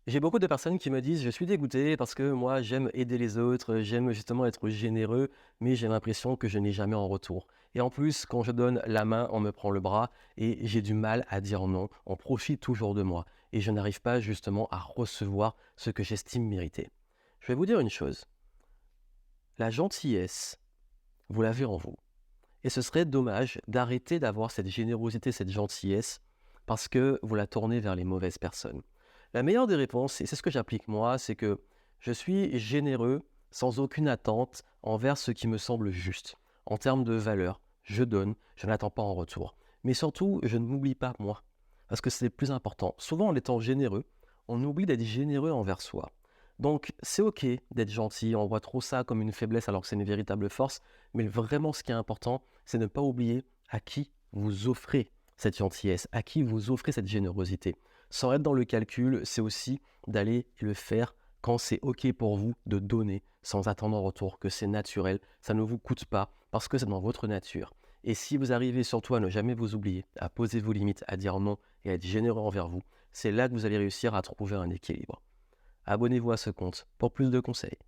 J'ai beaucoup de personnes qui me disent: «Je suis dégoûté parce que moi j'aime aider les autres, j'aime justement être généreux, mais j'ai l'impression que je n'ai jamais en retour. Et en plus, quand je donne la main, on me prend le bras et j'ai du mal à dire non. On profite toujours de moi et je n'arrive pas justement à recevoir ce que j'estime mériter». Je vais vous dire une chose, la gentillesse, vous l'avez en vous et ce serait dommage d'arrêter d'avoir cette générosité, cette gentillesse parce que vous la tournez vers les mauvaises personnes. La meilleure des réponses, et c'est ce que j'applique moi, c'est que je suis généreux sans aucune attente envers ce qui me semble juste. En termes de valeur, je donne, je n'attends pas en retour. Mais surtout, je ne m'oublie pas moi, parce que c'est le plus important. Souvent, en étant généreux, on oublie d'être généreux envers soi. Donc, c'est OK d'être gentil, on voit trop ça comme une faiblesse alors que c'est une véritable force, mais vraiment ce qui est important, c'est ne pas oublier à qui vous offrez cette gentillesse, à qui vous offrez cette générosité. Sans être dans le calcul, c'est aussi d'aller le faire quand c'est OK pour vous de donner sans attendre en retour, que c'est naturel, ça ne vous coûte pas parce que c'est dans votre nature. Et si vous arrivez surtout à ne jamais vous oublier, à poser vos limites, à dire non et à être généreux envers vous, c'est là que vous allez réussir à trouver un équilibre. Abonnez-vous à ce compte pour plus de conseils.